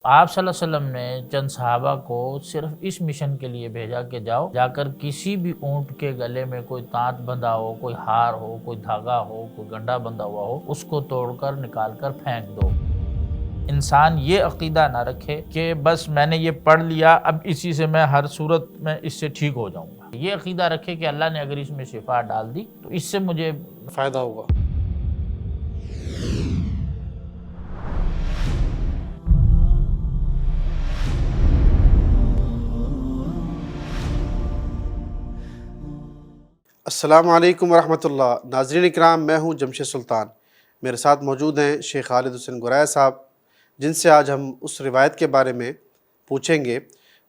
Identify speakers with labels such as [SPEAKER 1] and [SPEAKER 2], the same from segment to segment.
[SPEAKER 1] آپ صلی اللہ علیہ وسلم نے چند صحابہ کو صرف اس مشن کے لیے بھیجا کہ جاؤ جا کر کسی بھی اونٹ کے گلے میں کوئی تانت بندھا ہو، کوئی ہار ہو، کوئی دھاگا ہو، کوئی گنڈا بندھا ہوا ہو، اس کو توڑ کر نکال کر پھینک دو۔ انسان یہ عقیدہ نہ رکھے کہ بس میں نے یہ پڑھ لیا، اب اسی سے میں ہر صورت میں اس سے ٹھیک ہو جاؤں گا۔ یہ عقیدہ رکھے کہ اللہ نے اگر اس میں شفا ڈال دی تو اس سے مجھے
[SPEAKER 2] فائدہ ہوگا۔ السلام علیکم ورحمۃ اللہ۔ ناظرین اکرام، میں ہوں جمشید سلطان، میرے ساتھ موجود ہیں شیخ خالد حسین گوریا صاحب، جن سے آج ہم اس روایت کے بارے میں پوچھیں گے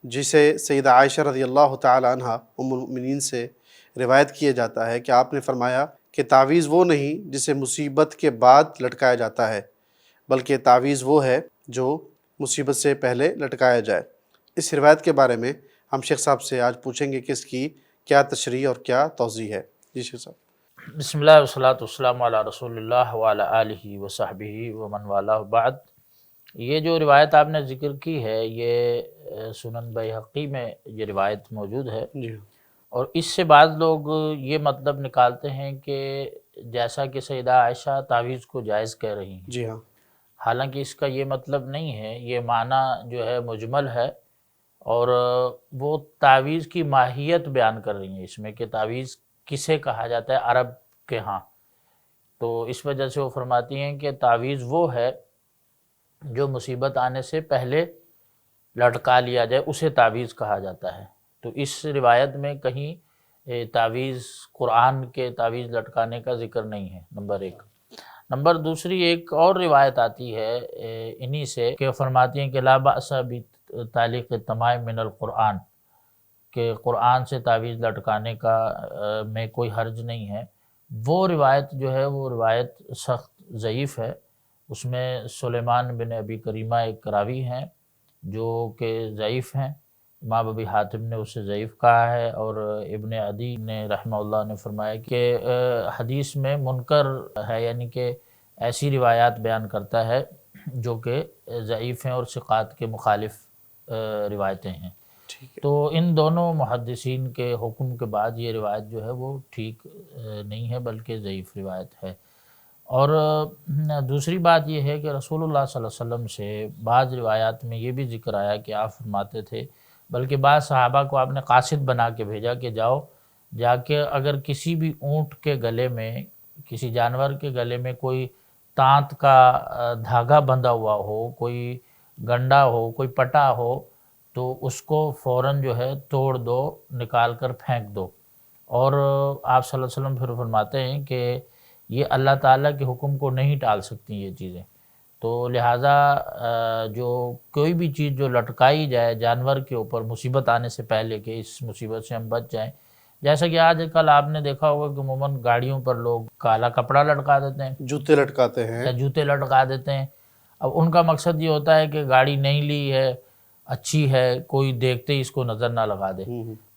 [SPEAKER 2] جسے سیدہ عائشہ رضی اللہ تعالی عنہ ام المؤمنین سے روایت کیا جاتا ہے کہ آپ نے فرمایا کہ تعویذ وہ نہیں جسے مصیبت کے بعد لٹکایا جاتا ہے، بلکہ تعویذ وہ ہے جو مصیبت سے پہلے لٹکایا جائے۔ اس روایت کے بارے میں ہم شیخ صاحب سے آج پوچھیں گے کہ اس کی کیا تشریح اور کیا توضیح ہے۔ جی شیخ صاحب۔
[SPEAKER 1] بسم اللہ والصلاۃ والسلام علی رسول اللہ وعلی آلہ وصحبہ ومن والہ بعد۔ یہ جو روایت آپ نے ذکر کی ہے، یہ سنن بیہقی میں یہ روایت موجود ہے،
[SPEAKER 2] جی
[SPEAKER 1] اور اس سے بعض لوگ یہ مطلب نکالتے ہیں کہ جیسا کہ سیدہ عائشہ تعویذ کو جائز کہہ رہی ہیں،
[SPEAKER 2] جی ہاں،
[SPEAKER 1] حالانکہ اس کا یہ مطلب نہیں ہے۔ یہ معنی جو ہے مجمل ہے، اور وہ تعویذ کی ماہیت بیان کر رہی ہیں اس میں کہ تعویذ کسے کہا جاتا ہے عرب کے ہاں۔ تو اس وجہ سے وہ فرماتی ہیں کہ تعویذ وہ ہے جو مصیبت آنے سے پہلے لٹکا لیا جائے، اسے تعویذ کہا جاتا ہے۔ تو اس روایت میں کہیں تعویذ قرآن کے تعویذ لٹکانے کا ذکر نہیں ہے، نمبر ایک۔ نمبر دوسری، ایک اور روایت آتی ہے انہی سے کہ فرماتی ہیں کہ لا بأس بتعلیق التمائم من القرآن، کہ قرآن سے تعویذ لٹکانے کا میں کوئی حرج نہیں ہے۔ وہ روایت جو ہے وہ روایت سخت ضعیف ہے۔ اس میں سلیمان بن ابی کریمہ ایک راوی ہیں جو کہ ضعیف ہیں، امام ابی حاتم نے اسے ضعیف کہا ہے، اور ابن عدی نے رحمہ اللہ نے فرمایا کہ حدیث میں منکر ہے، یعنی کہ ایسی روایات بیان کرتا ہے جو کہ ضعیف ہیں اور ثقات کے مخالف روایتیں ہیں۔
[SPEAKER 2] ٹھیک ہے۔
[SPEAKER 1] تو ان دونوں محدثین کے حکم کے بعد یہ روایت جو ہے وہ ٹھیک نہیں ہے، بلکہ ضعیف روایت ہے۔ اور دوسری بات یہ ہے کہ رسول اللہ صلی اللہ علیہ وسلم سے بعض روایات میں یہ بھی ذکر آیا کہ آپ فرماتے تھے، بلکہ بعض صحابہ کو آپ نے قاصد بنا کے بھیجا کہ جاؤ جا کے اگر کسی بھی اونٹ کے گلے میں، کسی جانور کے گلے میں کوئی تانت کا دھاگا بندھا ہوا ہو، کوئی گنڈا ہو، کوئی پٹا ہو، تو اس کو فوراً جو ہے توڑ دو، نکال کر پھینک دو۔ اور آپ صلی اللہ علیہ وسلم پھر فرماتے ہیں کہ یہ اللہ تعالیٰ کے حکم کو نہیں ٹال سکتی یہ چیزیں، تو لہٰذا جو کوئی بھی چیز جو لٹکائی جائے جانور کے اوپر مصیبت آنے سے پہلے کہ اس مصیبت سے ہم بچ جائیں، جیسا کہ آج کل آپ نے دیکھا ہوگا کہ عموماً گاڑیوں پر لوگ کالا کپڑا لٹکا دیتے ہیں
[SPEAKER 2] جوتے لٹکاتے ہیں۔
[SPEAKER 1] یا جوتے لٹکا دیتے ہیں۔ اب ان کا مقصد یہ ہوتا ہے کہ گاڑی نہیں لی ہے، اچھی ہے، کوئی دیکھتے ہی اس کو نظر نہ لگا دے،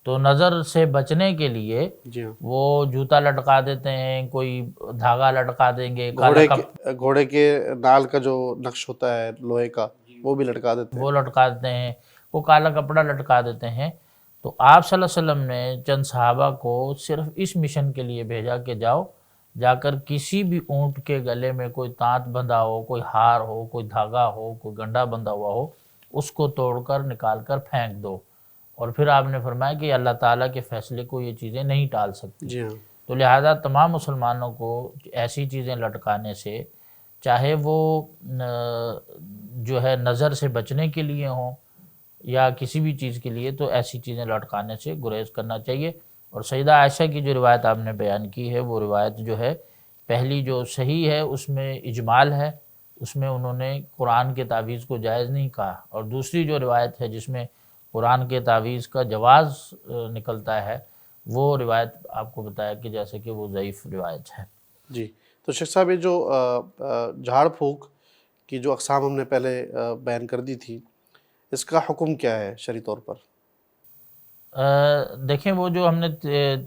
[SPEAKER 1] تو نظر سے بچنے کے لیے
[SPEAKER 2] جی ہاں،
[SPEAKER 1] وہ جوتا لٹکا دیتے ہیں، کوئی دھاگا لٹکا دیں گے، کالا
[SPEAKER 2] گھوڑے کے نال کا جو نقش ہوتا ہے لوہے کا، وہ بھی لٹکا دیتے ہیں۔
[SPEAKER 1] وہ لٹکا دیتے ہیں، وہ کالا کپڑا لٹکا دیتے ہیں۔ تو آپ صلی اللہ علیہ وسلم نے چند صحابہ کو صرف اس مشن کے لیے بھیجا کہ جاؤ جا کر کسی بھی اونٹ کے گلے میں کوئی تانت بندھا ہو، کوئی ہار ہو، کوئی دھاگا ہو، کوئی گنڈا بندھا ہوا ہو، اس کو توڑ کر نکال کر پھینک دو۔ اور پھر آپ نے فرمایا کہ اللہ تعالیٰ کے فیصلے کو یہ چیزیں نہیں ٹال سکتی۔
[SPEAKER 2] جی ہاں،
[SPEAKER 1] تو لہٰذا تمام مسلمانوں کو ایسی چیزیں لٹکانے سے، چاہے وہ جو ہے نظر سے بچنے کے لیے ہوں یا کسی بھی چیز کے لیے، تو ایسی چیزیں لٹکانے سے گریز کرنا چاہیے۔ اور سیدہ عائشہ کی جو روایت آپ نے بیان کی ہے، وہ روایت جو ہے پہلی جو صحیح ہے اس میں اجمال ہے، اس میں انہوں نے قرآن کے تعویذ کو جائز نہیں کہا، اور دوسری جو روایت ہے جس میں قرآن کے تعویذ کا جواز نکلتا ہے، وہ روایت آپ کو بتایا کہ جیسے کہ وہ ضعیف روایت ہے۔
[SPEAKER 2] جی۔ تو شیخ صاحب، یہ جو جھاڑ پھونک کی جو اقسام ہم نے پہلے بیان کر دی تھی، اس کا حکم کیا ہے شرعی طور پر؟
[SPEAKER 1] دیکھیں، وہ جو ہم نے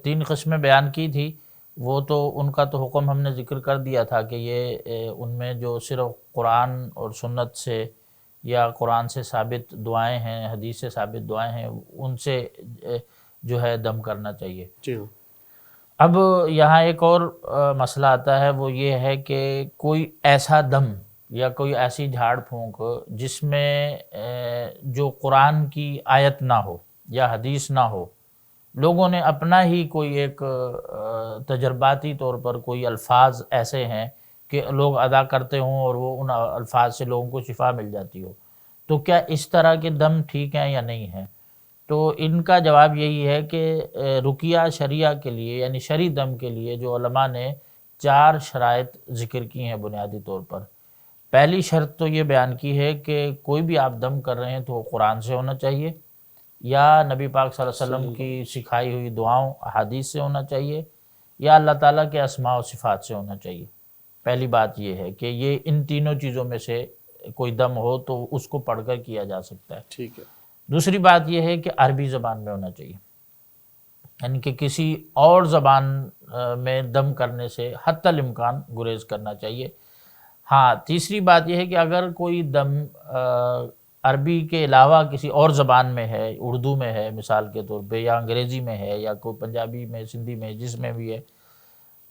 [SPEAKER 1] 3 قسمیں بیان کی تھی، وہ تو ان کا تو حکم ہم نے ذکر کر دیا تھا کہ یہ ان میں جو صرف قرآن اور سنت سے یا قرآن سے ثابت دعائیں ہیں، حدیث سے ثابت دعائیں ہیں، ان سے جو ہے دم کرنا چاہیے۔
[SPEAKER 2] جی ہاں،
[SPEAKER 1] اب یہاں ایک اور مسئلہ آتا ہے، وہ یہ ہے کہ کوئی ایسا دم یا کوئی ایسی جھاڑ پھونک جس میں جو قرآن کی آیت نہ ہو یا حدیث نہ ہو، لوگوں نے اپنا ہی کوئی ایک تجرباتی طور پر کوئی الفاظ ایسے ہیں کہ لوگ ادا کرتے ہوں اور وہ ان الفاظ سے لوگوں کو شفا مل جاتی ہو، تو کیا اس طرح کے دم ٹھیک ہیں یا نہیں ہیں؟ تو ان کا جواب یہی ہے کہ رقیہ شرعیہ کے لیے یعنی شرعی دم کے لیے جو علماء نے 4 شرائط ذکر کی ہیں بنیادی طور پر۔ پہلی شرط تو یہ بیان کی ہے کہ کوئی بھی آپ دم کر رہے ہیں تو وہ قرآن سے ہونا چاہیے، یا نبی پاک صلی اللہ علیہ وسلم کی سکھائی ہوئی دعاؤں احادیث سے ہونا چاہیے، یا اللہ تعالیٰ کے اسماء و صفات سے ہونا چاہیے۔ پہلی بات یہ ہے کہ یہ ان تینوں چیزوں میں سے کوئی دم ہو تو اس کو پڑھ کر کیا جا سکتا ہے۔
[SPEAKER 2] ٹھیک ہے،
[SPEAKER 1] دوسری بات یہ ہے کہ عربی زبان میں ہونا چاہیے، یعنی کہ کسی اور زبان میں دم کرنے سے حتی الامکان گریز کرنا چاہیے۔ ہاں، تیسری بات یہ ہے کہ اگر کوئی دم عربی کے علاوہ کسی اور زبان میں ہے، اردو میں ہے مثال کے طور پہ، یا انگریزی میں ہے، یا کوئی پنجابی میں، سندھی میں، جس میں بھی ہے،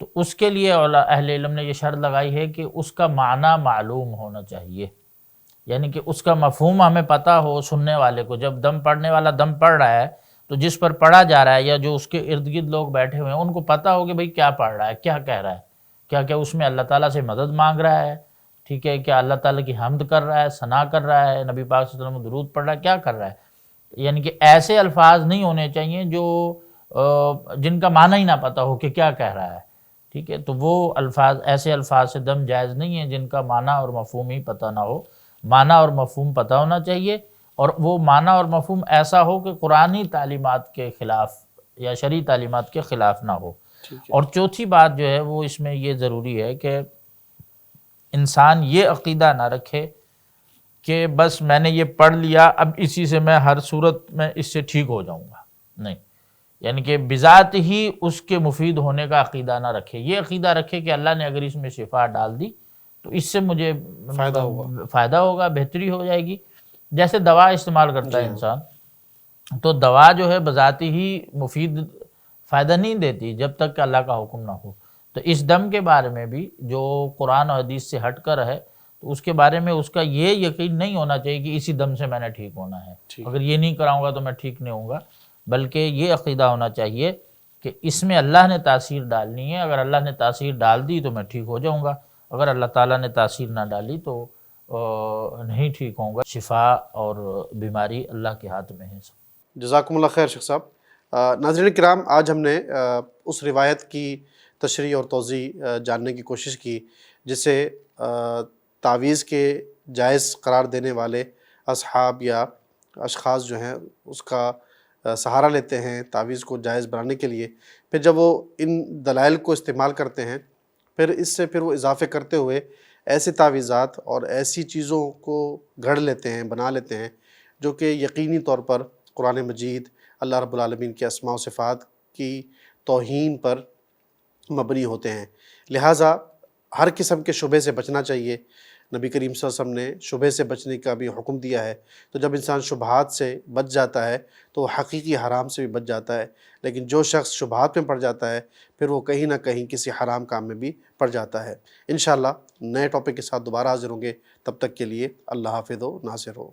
[SPEAKER 1] تو اس کے لیے اہل علم نے یہ شرط لگائی ہے کہ اس کا معنی معلوم ہونا چاہیے، یعنی کہ اس کا مفہوم ہمیں پتہ ہو سننے والے کو۔ جب دم پڑھنے والا دم پڑھ رہا ہے تو جس پر پڑھا جا رہا ہے یا جو اس کے ارد گرد لوگ بیٹھے ہوئے ہیں ان کو پتہ ہو کہ بھئی کیا پڑھ رہا ہے، کیا کہہ رہا ہے، کیا کیا اس میں اللہ تعالیٰ سے مدد مانگ رہا ہے، ٹھیک ہے، کیا اللہ تعالیٰ کی حمد کر رہا ہے، ثنا کر رہا ہے، نبی پاک صلی اللہ علیہ وسلم درود پڑھ رہا ہے، کیا کر رہا ہے۔ یعنی کہ ایسے الفاظ نہیں ہونے چاہیے جو جن کا معنی ہی نہ پتہ ہو کہ کیا کہہ رہا ہے، ٹھیک ہے، تو وہ الفاظ، ایسے الفاظ سے دم جائز نہیں ہے جن کا معنی اور مفہوم ہی پتہ نہ ہو۔ معنی اور مفہوم پتہ ہونا چاہیے، اور وہ معنی اور مفہوم ایسا ہو کہ قرآنی تعلیمات کے خلاف یا شرعی تعلیمات کے خلاف نہ ہو۔ اور چوتھی بات جو ہے وہ اس میں یہ ضروری ہے کہ انسان یہ عقیدہ نہ رکھے کہ بس میں نے یہ پڑھ لیا اب اسی سے میں ہر صورت میں اس سے ٹھیک ہو جاؤں گا، نہیں، یعنی کہ بذات ہی اس کے مفید ہونے کا عقیدہ نہ رکھے۔ یہ عقیدہ رکھے کہ اللہ نے اگر اس میں شفا ڈال دی تو اس سے مجھے فائدہ ہوگا، بہتری ہو جائے گی۔ جیسے دوا استعمال کرتا ہے انسان، تو دوا جو ہے بذات ہی مفید فائدہ نہیں دیتی جب تک کہ اللہ کا حکم نہ ہو۔ تو اس دم کے بارے میں بھی جو قرآن و حدیث سے ہٹ کر ہے تو اس کے بارے میں اس کا یہ یقین نہیں ہونا چاہیے کہ اسی دم سے میں نے ٹھیک ہونا ہے، اگر یہ نہیں کراؤں گا تو میں ٹھیک نہیں ہوں گا، بلکہ یہ عقیدہ ہونا چاہیے کہ اس میں اللہ نے تاثیر ڈالنی ہے، اگر اللہ نے تاثیر ڈال دی تو میں ٹھیک ہو جاؤں گا، اگر اللہ تعالیٰ نے تاثیر نہ ڈالی تو نہیں ٹھیک ہوں گا۔ شفا اور بیماری اللہ کے ہاتھ میں ہے۔
[SPEAKER 2] جزاکم اللہ خیر شیخ صاحب۔ ناظرین کرام، آج ہم نے اس روایت کی تشریح اور توضیح جاننے کی کوشش کی جس سے تعویذ کے جائز قرار دینے والے اصحاب یا اشخاص جو ہیں اس کا سہارا لیتے ہیں تعویذ کو جائز بنانے کے لیے، پھر جب وہ ان دلائل کو استعمال کرتے ہیں پھر اس سے وہ اضافے کرتے ہوئے ایسے تعویذات اور ایسی چیزوں کو گھڑ لیتے ہیں، بنا لیتے ہیں جو کہ یقینی طور پر قرآن مجید، اللہ رب العالمین کے اسماء و صفات کی توہین پر مبنی ہوتے ہیں۔ لہٰذا ہر قسم کے شبہ سے بچنا چاہیے۔ نبی کریم صلی اللہ علیہ وسلم نے شبہ سے بچنے کا بھی حکم دیا ہے، تو جب انسان شبہات سے بچ جاتا ہے تو وہ حقیقی حرام سے بھی بچ جاتا ہے، لیکن جو شخص شبہات میں پڑ جاتا ہے پھر وہ کہیں نہ کہیں کسی حرام کام میں بھی پڑ جاتا ہے۔ انشاءاللہ نئے ٹاپک کے ساتھ دوبارہ حاضر ہوں گے، تب تک کے لیے اللہ حافظ و ناصر ہو۔